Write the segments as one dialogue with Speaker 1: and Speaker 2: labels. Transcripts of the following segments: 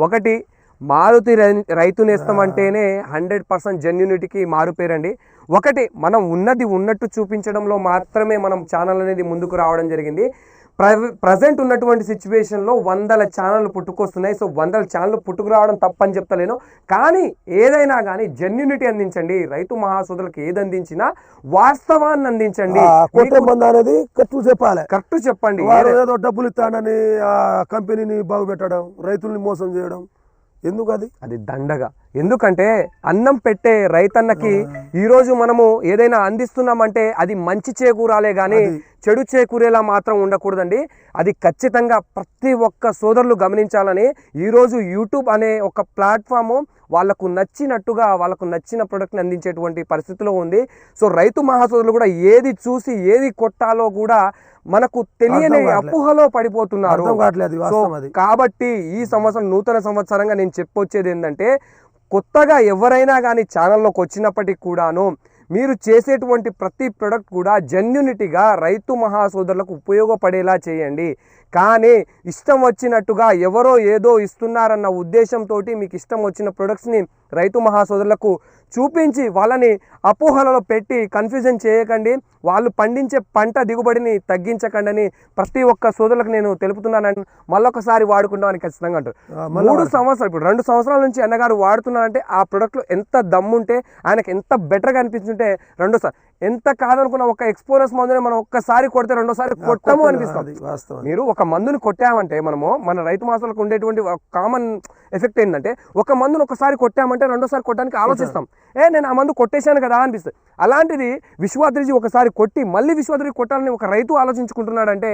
Speaker 1: ఒకటి మారుతి రైతు నేస్తం అంటేనే 100% జెన్యూనిటీకి మారుపేరండి. ఒకటి మనం ఉన్నది ఉన్నట్టు చూపించడంలో మాత్రమే మనం ఛానల్ అనేది ముందుకు రావడం జరిగింది. ప్రజెంట్ ఉన్నటువంటి సిచ్యువేషన్లో 100 ఛానళ్ళు పుట్టుకొస్తున్నాయి. సో 100 ఛానళ్ళు పుట్టుకు రావడం తప్పని చెప్తలేను, కానీ ఏదైనా కానీ జెన్యూనిటీ అందించండి. రైతు మహాసోదరులకు ఏది అందించినా వాస్తవాన్ని అందించండి. కరెక్ట్ చెప్పండి.
Speaker 2: ఏదో డబ్బులు ఇస్తానని కంపెనీని బాగుపెట్టడం, రైతుల్ని మోసం చేయడం ఎందుకు?
Speaker 1: అది దండగా. ఎందుకంటే అన్నం పెట్టే రైతన్నకి ఈరోజు మనము ఏదైనా అందిస్తున్నామంటే అది మంచి చేకూరాలే కానీ చెడు చేకూరేలా మాత్రం ఉండకూడదండి. అది ఖచ్చితంగా ప్రతి ఒక్క సోదరులు గమనించాలని ఈరోజు యూట్యూబ్ అనే ఒక ప్లాట్ఫాము వాళ్ళకు నచ్చినట్టుగా వాళ్ళకు నచ్చిన ప్రోడక్ట్ని అందించేటువంటి పరిస్థితిలో ఉంది. సో రైతు మహాసోదరులు కూడా ఏది చూసి ఏది కొట్టాలో కూడా మనకు తెలియని అపోహలో పడిపోతున్నారు. కాబట్టి ఈ సంవత్సరం నూతన సంవత్సరంగా నేను చెప్పొచ్చేది ఏంటంటే, కొత్తగా ఎవరైనా కానీ ఛానల్లోకి వచ్చినప్పటికీ కూడాను మీరు చేసేటువంటి ప్రతి ప్రోడక్ట్ కూడా జెన్యూనిటీగా రైతు మహాసోదరులకు ఉపయోగపడేలా చేయండి. కానీ ఇష్టం వచ్చినట్టుగా ఎవరో ఏదో ఇస్తున్నారన్న ఉద్దేశంతో మీకు ఇష్టం వచ్చిన ప్రొడక్ట్స్ని రైతు మహాసోదరులకు చూపించి వాళ్ళని అపోహలలో పెట్టి కన్ఫ్యూజన్ చేయకండి. వాళ్ళు పండించే పంట దిగుబడిని తగ్గించకండి అని ప్రతి ఒక్క సోదరులకు నేను తెలుపుతున్నానని మళ్ళొకసారి వాడుకుంటామని ఖచ్చితంగా అంటారు. 3 సంవత్సరాలు ఇప్పుడు 2 సంవత్సరాల నుంచి అన్నగారు వాడుతున్నారంటే ఆ ప్రోడక్ట్లో ఎంత దమ్ముంటే, ఆయనకు ఎంత బెటర్గా అనిపించుంటే రెండోసారి ఎంత కాదనుకున్న ఒక ఎక్స్పోరస్ మందుని మనం ఒక్కసారి కొడితే రెండోసారి కొట్టము అనిపిస్తుంది. మీరు ఒక మందుని కొట్టామంటే మనము మన రైతు మాసాలకు ఉండేటువంటి కామన్ ఎఫెక్ట్ ఏంటంటే, ఒక మందుని ఒకసారి కొట్టామంటే రెండోసారి కొట్టడానికి ఆలోచిస్తాం. నేను ఆ మందు కొట్టేశాను కదా అనిపిస్తుంది. అలాంటిది విశ్వాద్రిజీ ఒకసారి కొట్టి మళ్ళీ విశ్వాద్రిజీ కొట్టాలని ఒక రైతు ఆలోచించుకుంటున్నాడంటే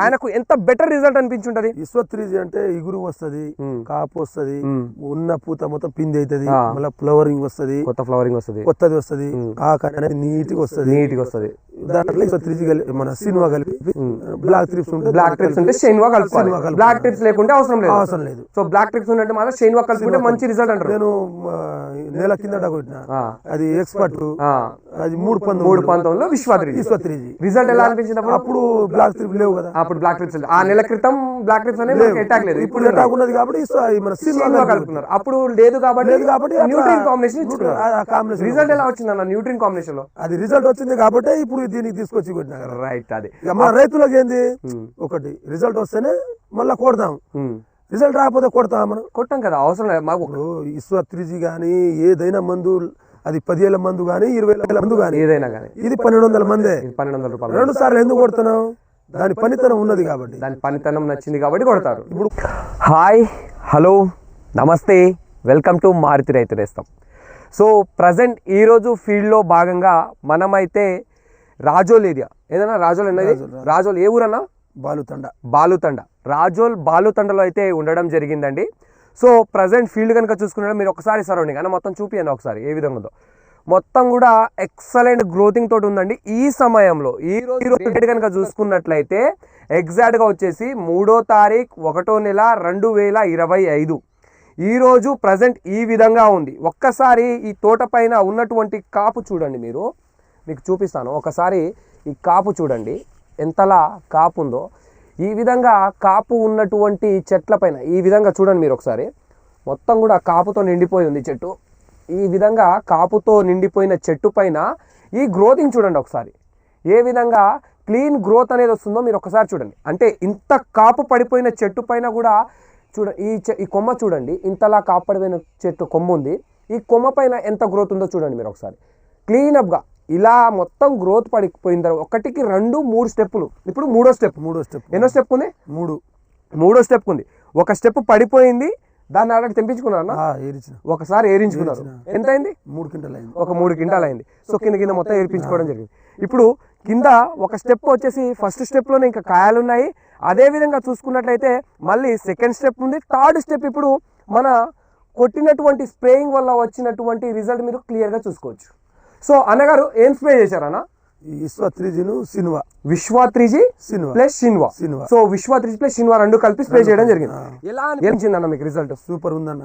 Speaker 1: ఆయనకు ఎంత బెటర్ రిజల్ట్ అనిపించుంటది.
Speaker 2: విశ్వాద్రిజీ అంటే ఇగురు వస్తుంది, కాపు వస్తుంది, ఉన్న పూత మొత్తం పిండి అవుతుంది, మళ్ళీ ఫ్లవరింగ్ వస్తుంది,
Speaker 1: కొత్త ఫ్లవరింగ్ వస్తుంది,
Speaker 2: కొత్తది వస్తుంది, ఆకారం అనేది నీట్గా వస్తుంది. దాంట్లో మన సినిమా కలిపి బ్లాక్ ట్రిప్స్ ఉంటే
Speaker 1: షైన్వా కలుపుకోవాలి. బ్లాక్ ట్రిప్స్ లేకుంటే అవసరం లేదు. సో బ్లాక్ ట్రిప్స్ ఉంటే మాత్రం షైన్వా కలుపుకుంటే మంచి రిజల్ట్ అంటారు.
Speaker 2: నేను నెల కిందట కొట్టిన, అది ఎక్స్పర్ట్, అది 3/19లో విశ్వాద్రిజీ రిజల్ట్ ఎలా అనిపించింది? అప్పుడు బ్లాక్ ట్రిప్స్ లేవు కదా,
Speaker 1: అప్పుడు బ్లాక్ ట్రిప్స్ ఆ నెల క్రితం బ్లాక్ ట్రిప్స్ అనేది అటాక్ లేదు.
Speaker 2: ఇప్పుడు అటాక్ ఉన్నది కాబట్టి మన
Speaker 1: సినిమా కలుపుతున్నారు. అప్పుడు లేదు కాబట్టి న్యూట్రిన్ కాంబినేషన్ ఇచ్చుకున్నారు. రిజల్ట్ ఎలా వచ్చింది అన్న న్యూట్రిన్ కాంబినేషన్ లో?
Speaker 2: అది రిజల్ట్ వచ్చింది కాబట్టి ఇప్పుడు దీనికి తీసుకొచ్చి కొట్టినా.
Speaker 1: రైట్. అది
Speaker 2: మన రైతులకు ఏంది, ఒకటి రిజల్ట్ వస్తేనే మళ్ళీ కొడతాం, రిజల్ట్ రాకపోతే కొడతాం, మనం
Speaker 1: కొట్టాం కదా, అవసరం లేదు మాకు.
Speaker 2: విశ్వాద్రిజీ కానీ ఏదైనా మందు, అది 10,000 మందు కానీ 20,000 మందు కానీ
Speaker 1: ఏదైనా కానీ
Speaker 2: ఇది 1,200 మందే,
Speaker 1: 1,200 రూపాయలు.
Speaker 2: 2 సార్లు ఎందుకు కొడుతున్నాం? దాని పనితనం ఉన్నది కాబట్టి,
Speaker 1: దాని పనితనం నచ్చింది కాబట్టి కొడతారు. ఇప్పుడు హాయ్, హలో, నమస్తే, వెల్కమ్ టు మారుతి రైతు నేస్తం. సో ప్రజెంట్ ఈరోజు ఫీల్డ్లో భాగంగా మనమైతే రాజోల్ ఏరియా, ఏదన్నా రాజోల్ అనేది, రాజోల్ ఏ ఊరన్నా? బాలుతండ. రాజోల్ బాలుతండలో అయితే ఉండడం జరిగిందండి. సో ప్రజెంట్ ఫీల్డ్ కనుక చూసుకున్నా మీరు ఒకసారి సరౌండింగ్ అన్న మొత్తం చూపియండి ఒకసారి ఏ విధంగా ఉందో. మొత్తం కూడా ఎక్సలెంట్ గ్రోతింగ్ తోటి ఉందండి. ఈ సమయంలో ఈ రోజు డేట్ కనుక చూసుకున్నట్లయితే ఎగ్జాక్ట్గా వచ్చేసి 3వ తారీఖు 1వ నెల 2025. ఈరోజు ప్రజెంట్ ఈ విధంగా ఉంది. ఒక్కసారి ఈ తోట పైన ఉన్నటువంటి కాపు చూడండి, మీకు చూపిస్తాను. ఒకసారి ఈ కాపు చూడండి ఎంతలా కాపు ఉందో. ఈ విధంగా కాపు ఉన్నటువంటి చెట్ల పైన ఈ విధంగా చూడండి మీరు ఒకసారి, మొత్తం కూడా కాపుతో నిండిపోయి ఉంది చెట్టు. ఈ విధంగా కాపుతో నిండిపోయిన చెట్టు పైన ఈ గ్రోతింగ్ చూడండి ఒకసారి, ఏ విధంగా క్లీన్ గ్రోత్ అనేది వస్తుందో మీరు ఒకసారి చూడండి. అంటే ఇంత కాపు పడిపోయిన చెట్టు పైన కూడా ఈ కొమ్మ చూడండి, ఇంతలా కాపు పడిపోయిన చెట్టు కొమ్మ ఉంది. ఈ కొమ్మ పైన ఎంత గ్రోత్ ఉందో చూడండి మీరు ఒకసారి. క్లీనప్గా ఇలా మొత్తం గ్రోత్ పడిపోయిన తర్వాత 1, 2, 3 స్టెప్పులు. ఇప్పుడు 3వ స్టెప్. ఎన్నో స్టెప్ ఉంది? 3వ స్టెప్ ఉంది. ఒక స్టెప్ పడిపోయింది, దాన్ని ఆల్రెడీ తెంపించుకున్నారా? ఒకసారి ఏరించుకున్నారు. ఎంత అయింది?
Speaker 2: 3 క్వింటాలు అయింది.
Speaker 1: ఒక 3 క్వింటాలు అయింది. సో కింద మొత్తం ఏర్పించుకోవడం జరిగింది. ఇప్పుడు కింద ఒక స్టెప్ వచ్చేసి ఫస్ట్ స్టెప్లోనే ఇంకా కాయలు ఉన్నాయి. అదే విధంగా చూసుకున్నట్లయితే మళ్ళీ సెకండ్ స్టెప్ ఉంది, థర్డ్ స్టెప్. ఇప్పుడు మన కొట్టినటువంటి స్ప్రేయింగ్ వల్ల వచ్చినటువంటి రిజల్ట్ మీరు క్లియర్గా చూసుకోవచ్చు. సో అన్నగారు ఏం స్ప్రే చేశారన్న? విశ్వాద్రిజీ ప్లస్ షిన్వా. సో విశ్వాద్రిజీ ప్లస్ షిన్వా 2 కలిపి స్ప్రే చేయడం జరిగింది. ఎలా అనిపించింది అన్న మీకు రిజల్ట్?
Speaker 2: సూపర్ ఉందన్న.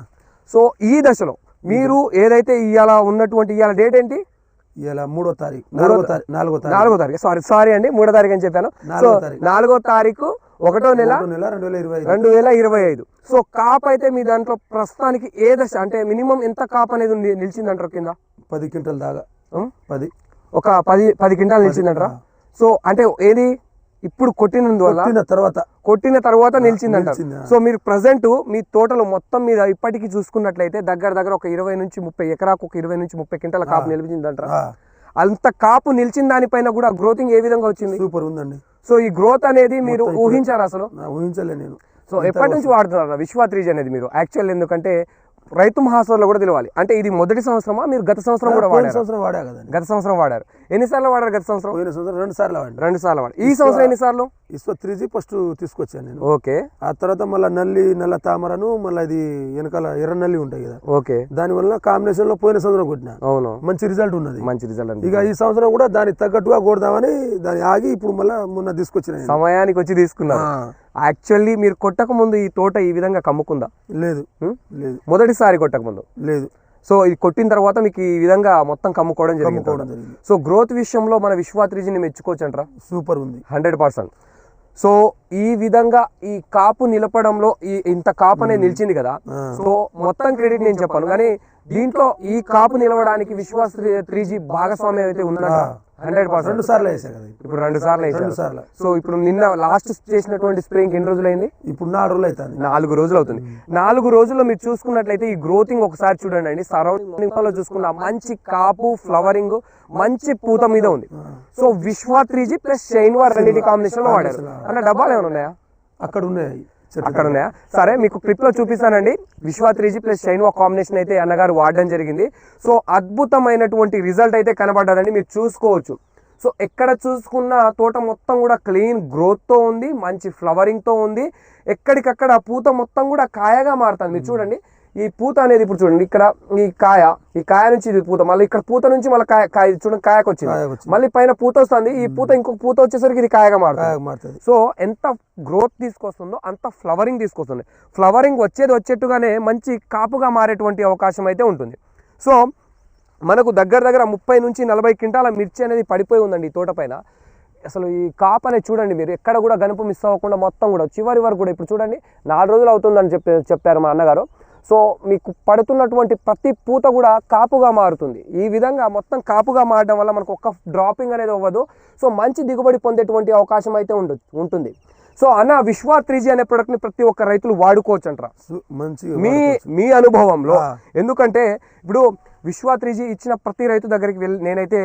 Speaker 1: సో ఈ దశలో మీరు ఏదైతే ఇవాళ ఉన్నటువంటి ఇవాళ డేట్ ఏంటి?
Speaker 2: ఇవాళ 3వ తారీఖు, 4వ తారీఖు,
Speaker 1: సారీ అండి 3వ తారీఖు అని చెప్పాను. సో 4వ తారీఖు ఒకటో నెల 2025. సో కాప్ అయితే మీ దాంట్లో ప్రస్తుతానికి ఏ దశ అంటే మినిమం ఎంత కాప్ అనేది నిలిచిందంటారు కింద?
Speaker 2: 10 క్వింటల్ దాకా 10
Speaker 1: ఒక 10 క్వింటాలు నిలిచిందంటారా? సో అంటే ఏది ఇప్పుడు కొట్టిన తర్వాత నిలిచిందంట. సో మీరు ప్రజెంట్ మీ తోటలో మొత్తం మీద ఇప్పటికీ చూసుకున్నట్లయితే దగ్గర ఒక 20 నుంచి 30 ఎకరాకు ఒక 20 నుంచి 30 క్వింటాల కాపు నిలిచిందంటారా? అంత కాపు నిలిచిన దానిపైన కూడా గ్రోతింగ్ ఏ విధంగా వచ్చింది?
Speaker 2: సూపర్ ఉందండి.
Speaker 1: సో ఈ గ్రోత్ అనేది మీరు ఊహించారు అసలు?
Speaker 2: ఊహించలే నేను.
Speaker 1: సో ఎప్పటి నుంచి వాడుతున్నారు విశ్వ 3G అనేది మీరు? యాక్చువల్ ఎందుకంటే రైతు మహాసభలో కూడా తెలియాలి. అంటే ఇది మొదటి సంవత్సరమా మీరు గత సంవత్సరం కూడా వాడారు? గత సంవత్సరం వాడారు. ఎన్నిసార్లు వాడారు గత సంవత్సరం?
Speaker 2: 2 సార్లు వాడారు.
Speaker 1: 2 సార్లు వాడారు. ఈ సంవత్సరం ఎన్నిసార్లు?
Speaker 2: విశ్వ 3G ఫస్ట్ తీసుకొచ్చాను నేను.
Speaker 1: ఓకే.
Speaker 2: ఆ తర్వాత మళ్ళీ నల్ల తామరను మళ్ళీ ఇది వెనకాల ఎర్ర నల్లి ఉంటాయి కదా.
Speaker 1: ఓకే.
Speaker 2: దాని వల్ల కాంబినేషన్ లో పోయిన సంవత్సరం కొట్టిన.
Speaker 1: అవును,
Speaker 2: మంచి రిజల్ట్ ఉన్నది.
Speaker 1: మంచి రిజల్ట్.
Speaker 2: ఇక ఈ సంవత్సరం కూడా దానికి తగ్గట్టుగా కొడదామని దాన్ని ఆగి ఇప్పుడు మళ్ళీ మొన్న తీసుకొచ్చిన.
Speaker 1: సమయానికి వచ్చి తీసుకున్నారు. యాక్చువల్లీ మీరు కొట్టక ముందు ఈ తోట ఈ విధంగా కమ్ముకుందా?
Speaker 2: లేదు.
Speaker 1: మొదటిసారి కొట్టక ముందు
Speaker 2: లేదు.
Speaker 1: సో ఇది కొట్టిన తర్వాత మీకు ఈ విధంగా మొత్తం కమ్ముకోవడం జరిగింది. సో గ్రోత్ విషయంలో మన విశ్వ 3Gని మెచ్చుకోవచ్చు అంటారా?
Speaker 2: సూపర్ ఉంది,
Speaker 1: 100%. సో ఈ విధంగా ఈ కాపు నిలపడంలో ఇంత కాపు అనేది నిలిచింది కదా. సో మొత్తం క్రెడిట్ నేను చెప్పాను, కానీ దీంట్లో ఈ కాపు నిలవడానికి విశ్వ 3G భాగస్వామ్యం అయితే ఉందా? 100%.
Speaker 2: 2 సార్లు వేసా కదా.
Speaker 1: ఇప్పుడు 2 సార్లు వేసారు. సో ఇప్పుడు నిన్న లాస్ట్ చేసినటువంటి స్ప్రేయింగ్ ఎన్ని రోజులు అయింది?
Speaker 2: ఇప్పుడు 4 రోజులు అవుతుంది.
Speaker 1: 4 రోజులు అవుతుంది. 4 రోజుల్లో మీరు చూసుకున్నట్లయితే ఈ గ్రోతింగ్ ఒకసారి చూడండి అండి. సరౌండింగ్ లో చూసుకున్న మంచి కాపు, ఫ్లవరింగ్, మంచి పూత మీద ఉంది. సో విశ్వ 3G ప్లస్ షైన్వార్ రెండింటి కాంబినేషన్ లో వాడారు. అన్న డబ్బాలు ఏమైనా ఉన్నాయా?
Speaker 2: అక్కడ ఉన్నాయి.
Speaker 1: సరే మీకు క్లిప్ లో చూపిస్తానండి. విశ్వ 3G ప్లస్ షైన్వార్ కాంబినేషన్ అయితే అన్నగారు వాడడం జరిగింది. సో అద్భుతమైనటువంటి రిజల్ట్ అయితే కనబడ్డదండి, మీరు చూసుకోవచ్చు. సో ఎక్కడ చూసుకున్న తోట మొత్తం కూడా క్లీన్ గ్రోత్ తో ఉంది, మంచి ఫ్లవరింగ్ తో ఉంది. ఎక్కడికక్కడ పూత మొత్తం కూడా కాయగా మారుతుంది. మీరు చూడండి ఈ పూత అనేది ఇప్పుడు చూడండి, ఇక్కడ ఈ కాయ నుంచి ఇది పూత, మళ్ళీ ఇక్కడ పూత నుంచి మళ్ళీ కాయ చూడండి కాయకు వచ్చింది, మళ్ళీ పైన పూత వస్తుంది. ఈ పూత ఇంకొక పూత వచ్చేసరికి ఇది కాయగా మారుతుంది. సో ఎంత గ్రోత్ తీసుకొస్తుందో అంత ఫ్లవరింగ్ తీసుకొస్తుంది. ఫ్లవరింగ్ వచ్చేట్టుగానే మంచి కాపుగా మారేటువంటి అవకాశం అయితే ఉంటుంది. సో మనకు దగ్గర 30 నుంచి 40 క్వింటాల మిర్చి అనేది పడిపోయి ఉందండి ఈ తోట పైన. అసలు ఈ కాప్ అనేది చూడండి, మీరు ఎక్కడ కూడా గనుపు మిస్ అవ్వకుండా మొత్తం కూడా చివరి వరకు కూడా ఇప్పుడు చూడండి 4 రోజులు అవుతుందని చెప్పారు మా అన్నగారు. సో మీకు పడుతున్నటువంటి ప్రతి పూత కూడా కాపుగా మారుతుంది. ఈ విధంగా మొత్తం కాపుగా మారడం వల్ల మనకు ఒక్క డ్రాపింగ్ అనేది అవ్వదు. సో మంచి దిగుబడి పొందేటువంటి అవకాశం అయితే ఉంటుంది. సో అన్న విశ్వ 3G అనే ప్రొడక్ట్ ని ప్రతి ఒక్క రైతులు వాడుకోవచ్చు అంటారా మీ అనుభవంలో? ఎందుకంటే ఇప్పుడు విశ్వ 3G ఇచ్చిన ప్రతి రైతు దగ్గరికి వెళ్ళి నేనైతే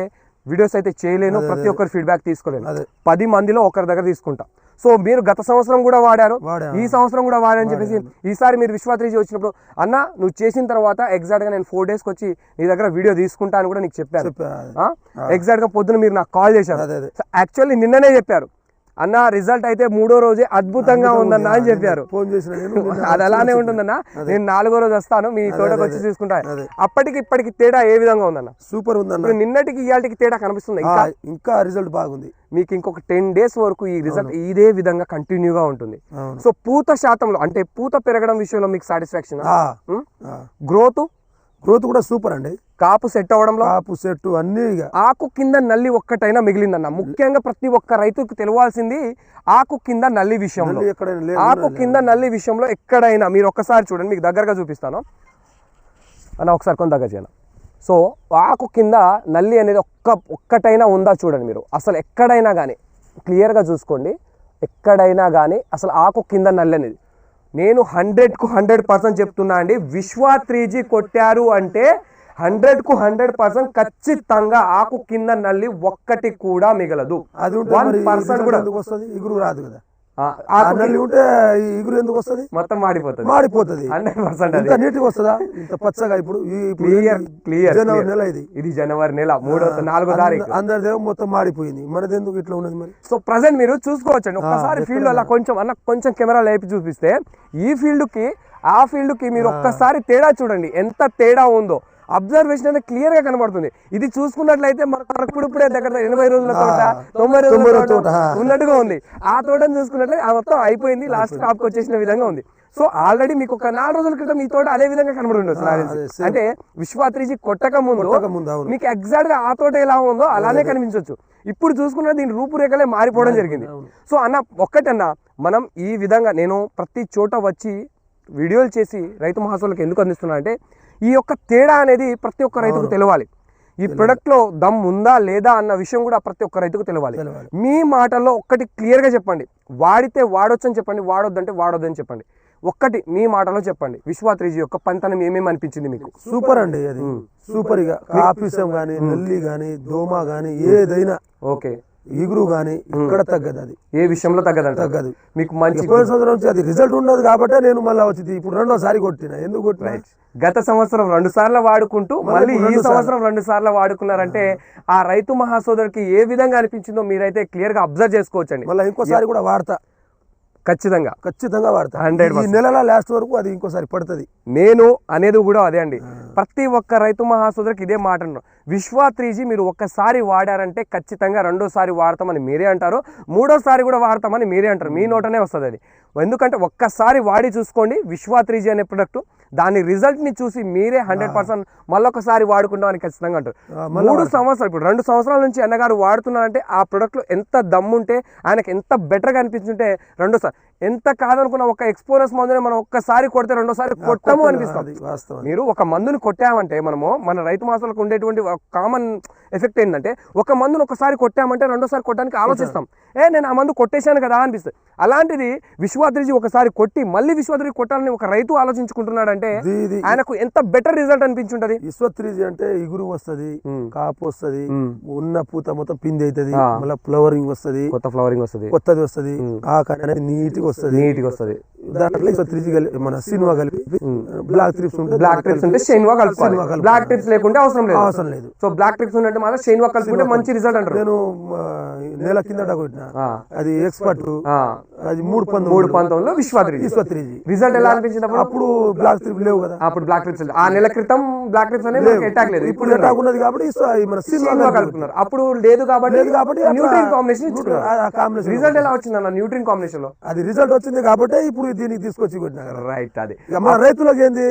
Speaker 1: వీడియోస్ అయితే చేయలేను, ప్రతి ఒక్కరు ఫీడ్బ్యాక్ తీసుకోలేను. 10 మందిలో ఒకరి దగ్గర తీసుకుంటా. సో మీరు గత సంవత్సరం కూడా వాడారు, ఈ సంవత్సరం కూడా వాడారని చెప్పేసి ఈసారి మీరు విశ్వ 3G వచ్చినప్పుడు అన్న నువ్వు చేసిన తర్వాత ఎగ్జాక్ట్ గా నేను 4 days వచ్చి నీ దగ్గర వీడియో తీసుకుంటా అని కూడా నీకు చెప్పాను. ఎగ్జాక్ట్ గా పొద్దున మీరు నాకు కాల్ చేశారు. యాక్చువల్లీ నిన్ననే చెప్పారు అన్న రిజల్ట్ అయితే 3వ రోజే అద్భుతంగా ఉందన్న అని చెప్పారు. అది అలానే ఉంటుందన్న, నేను 4వ రోజు వస్తాను మీ తోటకు వచ్చి చూసుకుంటా. అప్పటికి ఇప్పటికి తేడా ఏ విధంగా ఉందన్న?
Speaker 2: సూపర్ ఉందన్న.
Speaker 1: నిన్నటికి ఇవాళకి తేడా కనిపిస్తుంది.
Speaker 2: ఇంకా రిజల్ట్ బాగుంది.
Speaker 1: మీకు ఇంకొక 10 days వరకు ఈ రిజల్ట్ ఇదే విధంగా కంటిన్యూగా ఉంటుంది. సో పూత శాతంలో అంటే పూత పెరగడం విషయంలో మీకు సాటిస్ఫాక్షన్?
Speaker 2: గ్రోత్ కూడా సూపర్ అండి.
Speaker 1: కాపు సెట్ అవ్వడంలో
Speaker 2: సెట్ అన్ని.
Speaker 1: ఆకు కింద నల్లి ఒక్కటైనా మిగిలిందన్న. ముఖ్యంగా ప్రతి ఒక్క రైతుకు తెలియాల్సింది ఆకు కింద నల్లి విషయంలో. ఆకు కింద నల్లి విషయంలో ఎక్కడైనా మీరు ఒక్కసారి చూడండి, మీకు దగ్గరగా చూపిస్తాను అన్న, ఒకసారి కొంత దగ్గర చేయను. సో ఆకు కింద నల్లి అనేది ఒక్కటైనా ఉందా చూడండి మీరు. అసలు ఎక్కడైనా కానీ క్లియర్గా చూసుకోండి, ఎక్కడైనా కానీ అసలు ఆకు కింద నల్లి అనేది నేను 100కు 100% చెప్తున్నా అండి. విశ్వ 3G కొట్టారు అంటే 100కు 100% ఖచ్చితంగా ఆకు కింద నల్లి ఒక్కటి కూడా మిగలదు. 1% కూడా
Speaker 2: ఇగురు రాదు కదా. నల్లి ఉంటే ఇగురు ఎందుకు వస్తుంది?
Speaker 1: మొత్తం మాడిపోతుంది.
Speaker 2: 100% నీటిగా వస్తుందా ఇంత పచ్చగా? ఇప్పుడు
Speaker 1: క్లియర్
Speaker 2: జనవరి నెల, ఇది
Speaker 1: జనవరి నెల 4వ తారీఖు.
Speaker 2: అందరిదేమో మొత్తం మాడిపోయింది, మనది ఎందుకు ఇట్లా ఉన్నది మరి?
Speaker 1: సో ప్రజెంట్ మీరు చూసుకోవచ్చండి ఒక్కసారి ఫీల్డ్ అలా కొంచెం కెమెరా లేపి చూపిస్తే ఈ ఫీల్డ్ కి ఆ ఫీల్డ్ కి మీరు ఒక్కసారి తేడా చూడండి, ఎంత తేడా ఉందో. అబ్జర్వేషన్ అనేది క్లియర్ గా కనబడుతుంది. ఇది చూసుకున్నట్లయితే మనకు ఇప్పుడే దగ్గర 80 రోజుల తోట 90 రోజుల తోట ఉన్నట్టుగా ఉంది. ఆ తోటను చూసుకున్నట్లయితే ఆ మొత్తం అయిపోయింది, లాస్ట్ టాప్ వచ్చేసిన విధంగా ఉంది. సో ఆల్రెడీ మీకు ఒక 4 రోజుల క్రితం ఈ తోట అదే విధంగా కనబడి ఉండొచ్చు. అంటే విశ్వ 3G కొట్టక ముందు మీకు ఎగ్జాక్ట్ గా ఆ తోట ఎలా ఉందో అలానే కనిపించవచ్చు. ఇప్పుడు చూసుకున్న దీని రూపురేఖలే మారిపోవడం జరిగింది. సో అన్న ఒక్కటన్నా మనం ఈ విధంగా నేను ప్రతి చోట వచ్చి వీడియోలు చేసి రైతు మహాసభలకు ఎందుకు అందిస్తున్నా అంటే ఈ యొక్క తేడా అనేది ప్రతి ఒక్క రైతుకు తెలవాలి. ఈ ప్రొడక్ట్లో దమ్ ఉందా లేదా అన్న విషయం కూడా ప్రతి ఒక్క రైతుకు తెలవాలి. మీ మాటల్లో ఒక్కటి క్లియర్గా చెప్పండి, వాడితే వాడొచ్చు అని చెప్పండి, వాడొద్దంటే వాడొద్దని చెప్పండి. ఒక్కటి మీ మాటలో చెప్పండి, విశ్వ 3G యొక్క పనితనం ఏమేమి అనిపించింది మీకు?
Speaker 2: సూపర్ అండి, అది సూపర్. ఇక కాపిసం గానీ, నల్లి గానీ, దోమ గానీ, ఏదైనా ఓకే, ఇగురు గానీ ఇక్కడ తగ్గదు, అది ఏ విషయంలో తగ్గదు. మీకు మంచి పోయిన సంవత్సరం నుంచి అది రిజల్ట్ ఉండదు కాబట్టి నేను మళ్ళీ వచ్చింది ఇప్పుడు రెండోసారి కొట్టినా. ఎందుకు కొట్టినా?
Speaker 1: గత సంవత్సరం 2 సార్లు వాడుకుంటూ మళ్ళీ ఈ సంవత్సరం 2 సార్లు వాడుకున్నారంటే ఆ రైతు మహాసోదరికి ఏ విధంగా అనిపించిందో మీరైతే క్లియర్ గా అబ్జర్వ్ చేసుకోవచ్చండి.
Speaker 2: మళ్ళీ ఇంకోసారి కూడా వాడతా, ఖచ్చితంగా వాడతా. 100% నెలల లాస్ట్ వరకు అది ఇంకోసారి పడుతుంది.
Speaker 1: నేను అనేది కూడా అదే అండి, ప్రతి ఒక్క రైతు మహాసోదరికి ఇదే మాట అన్నాను. విశ్వ 3G మీరు ఒక్కసారి వాడారంటే ఖచ్చితంగా రెండోసారి వాడతామని మీరే అంటారు, మూడోసారి కూడా వాడతామని మీరే అంటారు. మీ నోటనే వస్తుంది అది. ఎందుకంటే ఒక్కసారి వాడి చూసుకోండి విశ్వ 3G అనే ప్రొడక్ట్, దాని రిజల్ట్ని చూసి మీరే 100% మళ్ళొకసారి వాడుకుంటామని ఖచ్చితంగా అంటారు. 3 సంవత్సరాలు ఇప్పుడు 2 సంవత్సరాల నుంచి అన్నగారు వాడుతున్నారంటే ఆ ప్రొడక్ట్లో ఎంత దమ్ముంటే, ఆయనకి ఎంత బెటర్గా అనిపించుంటే రెండోసారి ఎంత కాదనుకున్న ఒక ఎక్స్పోరస్ మందుని మనం ఒక్కసారి కొడితే రెండోసారి కొట్టము అనిపిస్తుంది. మీరు ఒక మందుని కొట్టామంటే మనము మన రైతు మాసాలకు ఉండేటువంటి కామన్ ఎఫెక్ట్ ఏంటంటే ఒక మందుని ఒకసారి కొట్టామంటే రెండోసారి కొట్టడానికి ఆలోచిస్తాం. నేను ఆ మందు కొట్టేశాను కదా అనిపిస్తుంది. అలాంటిది విశ్వ 3G ఒకసారి కొట్టి మళ్ళీ విశ్వ 3G కొట్టాలని ఒక రైతు ఆలోచించుకుంటున్నాడంటే ఆయనకు ఎంత బెటర్ రిజల్ట్ అనిపించుంటది.
Speaker 2: విశ్వ 3G అంటే ఇగురు వస్తుంది, కాపు వస్తుంది, ఉన్న పూత మొత్తం పిండి అవుతుంది, మళ్ళీ ఫ్లవరింగ్ వస్తుంది, కొత్తది వస్తుంది, ఆకు అనేది నీట్గా వస్తుంది. దాంట్లో విశ్వ 3G మన సినిమా కలిపి బ్లాక్ ట్రిప్స్ ఉంటే
Speaker 1: బ్లాక్ ట్రిప్స్ లేకుంటే అవసరం లేదు. సో బ్లాక్ ట్రిప్స్ ఉన్నట్టు మాత్రం షైన్వా కలుపుకుంటే మంచి రిజల్ట్ అంటారు.
Speaker 2: నేను నెల కిందట కొట్టినా, అది ఎక్స్పర్ట్, అది 3/19లో విశ్వ 3G
Speaker 1: రిజల్ట్ ఎలా అనిపించింది?
Speaker 2: అప్పుడు బ్లాక్ ట్రిప్ లేవు కదా,
Speaker 1: అప్పుడు బ్లాక్ ట్రిప్స్ ఆ నెల క్రితం బ్లాక్ ట్రిప్స్ అనేది అటాక్ లేదు, ఇప్పుడు
Speaker 2: అటాక్ ఉన్నది కాబట్టి మన
Speaker 1: సినిమా కలుపుతున్నారు. అప్పుడు లేదు కాబట్టి న్యూట్రిన్ కాంబినేషన్ ఇచ్చుకున్నారు. రిజల్ట్ ఎలా వచ్చింది అన్న న్యూట్రిన్ కాంబినేషన్ లో?
Speaker 2: అది రిజల్ట్ వచ్చింది కాబట్టి ఇప్పుడు దీనికి తీసుకొచ్చి కొట్టినా.
Speaker 1: రైట్, అది
Speaker 2: మన రైతులకు ఏంది,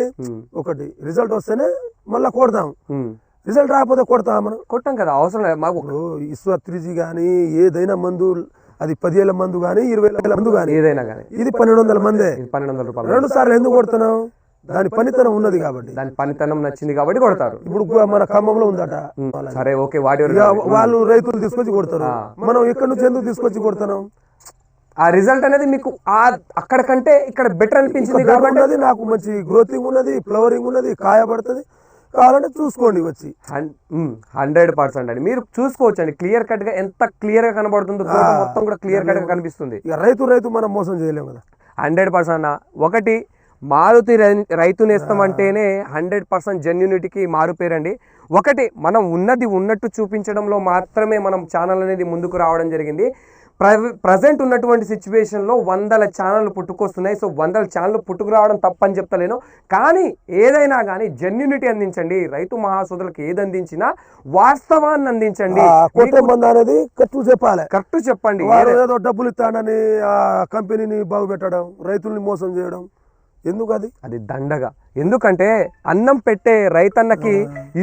Speaker 2: ఒకటి రిజల్ట్ వస్తేనే మళ్ళీ కొడతాం, రిజల్ట్ రాకపోతే కొడతాం, మనం కొట్టాం కదా, అవసరం లేదు మాకు. విశ్వ 3G కానీ ఏదైనా మందు, అది 10,000 మందు కానీ 20,000 మందు కానీ ఏదైనా కానీ, ఇది 1,200 మందే, 1,200 రూపాయలు. 2 సార్లు ఎందుకు కొడుతున్నాం? దాని పనితనం ఉన్నది కాబట్టి,
Speaker 1: దాని పనితనం నచ్చింది కాబట్టి కొడతారు.
Speaker 2: ఇప్పుడు మన ఖమ్మంలో ఉందట,
Speaker 1: సరే ఓకే,
Speaker 2: వాళ్ళు రైతులు తీసుకొచ్చి కొడతారు, మనం ఇక్కడ నుంచి ఎందుకు తీసుకొచ్చి కొడుతున్నాం?
Speaker 1: ఆ రిజల్ట్ అనేది మీకు అక్కడ కంటే ఇక్కడ బెటర్ అనిపించింది కాబట్టి
Speaker 2: నాకు మంచి గ్రోతింగ్ ఉన్నది, ఫ్లవరింగ్ ఉన్నది, కాయ పడుతుంది. కావాలంటే చూసుకోండి వచ్చి.
Speaker 1: 100% అండి, మీరు చూసుకోవచ్చు అండి క్లియర్ కట్ గా, ఎంత క్లియర్ గా కనబడుతుందో మొత్తం కూడా క్లియర్ కట్ గా కనిపిస్తుంది.
Speaker 2: ఇక రైతు మనం మోసం చేయలేము కదా.
Speaker 1: 100% అన్న. ఒకటి మారుతి రైతు నేస్తం అంటేనే 100% జెన్యూనిటీకి మారుపేరండి. ఒకటి మనం ఉన్నది ఉన్నట్టు చూపించడంలో మాత్రమే మనం ఛానల్ అనేది ముందుకు రావడం జరిగింది. ప్రజెంట్ ఉన్నటువంటి సిచ్యువేషన్లో 100 ఛానళ్ళు పుట్టుకొస్తున్నాయి. సో 100 ఛానళ్ళు పుట్టుకు రావడం తప్పని చెప్తలేను, కానీ ఏదైనా కానీ జెన్యూనిటీ అందించండి. రైతు మహాసోదరులకు ఏది అందించినా వాస్తవాన్ని అందించండి. కరెక్ట్ చెప్పండి.
Speaker 2: ఏదో డబ్బులు ఇస్తానని ఆ కంపెనీని బాగుపెట్టడం, రైతుల్ని మోసం చేయడం ఎందుకు?
Speaker 1: అది దండగా. ఎందుకంటే అన్నం పెట్టే రైతన్నకి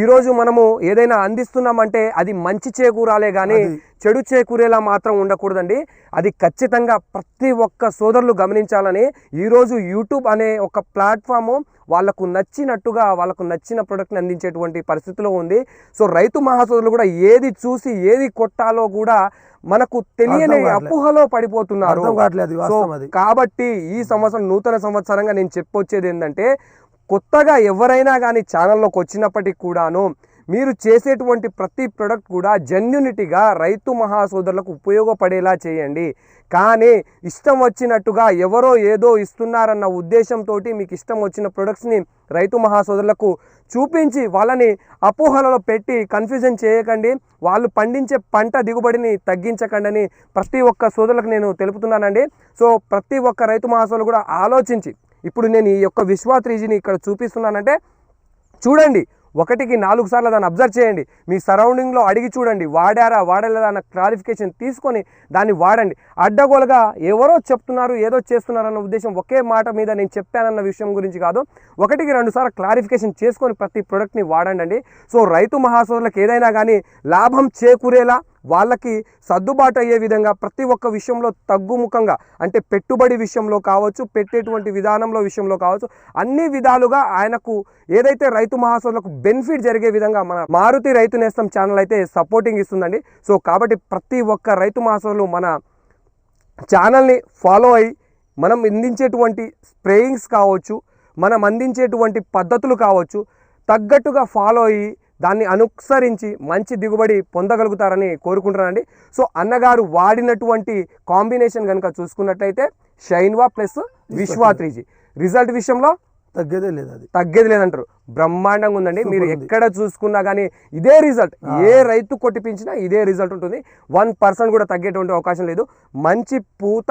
Speaker 1: ఈరోజు మనము ఏదైనా అందిస్తున్నామంటే అది మంచి చేకూరాలే కానీ చెడు చేకూరేలా మాత్రం ఉండకూడదండి. అది ఖచ్చితంగా ప్రతి ఒక్క సోదరులు గమనించాలని ఈరోజు యూట్యూబ్ అనే ఒక ప్లాట్ఫాము వాళ్ళకు నచ్చినట్టుగా వాళ్ళకు నచ్చిన ప్రోడక్ట్ని అందించేటువంటి పరిస్థితిలో ఉంది. సో రైతు మహాసోదరులు కూడా ఏది చూసి ఏది కొట్టాలో కూడా మనకు తెలియని అపోహలో పడిపోతున్నారు. కాబట్టి ఈ సంవత్సరం నూతన సంవత్సరంగా నేను చెప్పొచ్చేది ఏంటంటే, కొత్తగా ఎవరైనా కానీ ఛానల్లోకి వచ్చినప్పటికి కూడాను మీరు చేసేటువంటి ప్రతి ప్రోడక్ట్ కూడా జెన్యూనిటీగా రైతు మహాసోదరులకు ఉపయోగపడేలా చేయండి. కానీ ఇష్టం వచ్చినట్టుగా ఎవరో ఏదో ఇస్తున్నారన్న ఉద్దేశంతో మీకు ఇష్టం వచ్చిన ప్రొడక్ట్స్ని రైతు మహాసోదరులకు చూపించి వాళ్ళని అపోహలలో పెట్టి కన్ఫ్యూజన్ చేయకండి. వాళ్ళు పండించే పంట దిగుబడిని తగ్గించకండి అని ప్రతి ఒక్క సోదరులకు నేను తెలుపుతున్నానండి. సో ప్రతి ఒక్క రైతు మహాసోదరులు కూడా ఆలోచించి, ఇప్పుడు నేను ఈ యొక్క విశ్వ 3Gని ఇక్కడ చూపిస్తున్నానంటే చూడండి, 1కి 4 సార్లు దాన్ని అబ్జర్వ్ చేయండి. మీ సరౌండింగ్లో అడిగి చూడండి, వాడారా వాడలేదా అన్న క్లారిఫికేషన్ తీసుకొని దాన్ని వాడండి. అడ్డగోలుగా ఎవరో చెప్తున్నారు ఏదో చేస్తున్నారన్న ఉద్దేశం ఒకే మాట మీద నేను చెప్పానన్న విషయం గురించి కాదు, 1కి 2 సార్లు క్లారిఫికేషన్ చేసుకొని ప్రతి ప్రోడక్ట్ని వాడండి. సో రైతు మహాసోదరులకు ఏదైనా కానీ లాభం చేకూరేలా వాళ్ళకి సర్దుబాటు అయ్యే విధంగా ప్రతి ఒక్క విషయంలో తగ్గుముఖంగా అంటే పెట్టుబడి విషయంలో కావచ్చు, పెట్టేటువంటి విషయంలో కావచ్చు, అన్ని విధాలుగా ఆయనకు ఏదైతే రైతు మహాసోదరులకు బెనిఫిట్ జరిగే విధంగా మన మారుతి రైతు నేస్తం ఛానల్ అయితే సపోర్టింగ్ ఇస్తుందండి. సో కాబట్టి ప్రతి ఒక్క రైతు మహాసోదరులు మన ఛానల్ని ఫాలో అయ్యి మనం అందించేటువంటి స్ప్రేయింగ్స్ కావచ్చు, మనం అందించేటువంటి పద్ధతులు కావచ్చు తగ్గట్టుగా ఫాలో అయ్యి దాన్ని అనుసరించి మంచి దిగుబడి పొందగలుగుతారని కోరుకుంటున్నానండి. సో అన్నగారు వాడినటువంటి కాంబినేషన్ కనుక చూసుకున్నట్లయితే షైన్వా ప్లస్ విశ్వా 3G రిజల్ట్ విషయంలో తగ్గేది లేదంటారు. బ్రహ్మాండంగా ఉందండి. మీరు ఎక్కడ చూసుకున్నా కానీ ఇదే రిజల్ట్, ఏ రైతు కొట్టిపించినా ఇదే రిజల్ట్ ఉంటుంది. 1% కూడా తగ్గేటువంటి అవకాశం లేదు. మంచి పూత,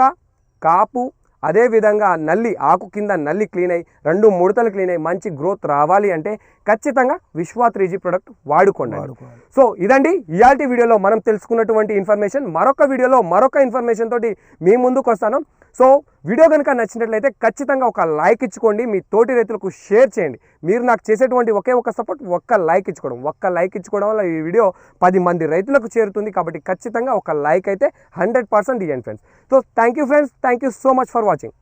Speaker 1: కాపు, అదే విధంగా నల్లి, ఆకు కింద నల్లి క్లీన్ అయ్యి 2 ముడతలు క్లీన్ అయ్యి మంచి గ్రోత్ రావాలి అంటే ఖచ్చితంగా విశ్వా 3G ప్రోడక్ట్ వాడుకోండి. సో ఇదండి ఇయాల్టి వీడియోలో మనం తెలుసుకున్నటువంటి ఇన్ఫర్మేషన్. మరొక వీడియోలో మరొక ఇన్ఫర్మేషన్ తోటి మీ ముందుకు వస్తాను. సో వీడియో కనుక నచ్చినట్లయితే ఖచ్చితంగా ఒక లైక్ ఇచ్చుకోండి, మీ తోటి రైతులకు షేర్ చేయండి. మీరు నాకు చేసేటువంటి ఒకే ఒక సపోర్ట్ ఒక్క లైక్ ఇచ్చుకోవడం వల్ల ఈ వీడియో 10 మంది రైతులకు చేరుతుంది. కాబట్టి ఖచ్చితంగా ఒక లైక్ అయితే 100% ఇవ్వండి friends. So thank you friends, thank you so much for watching.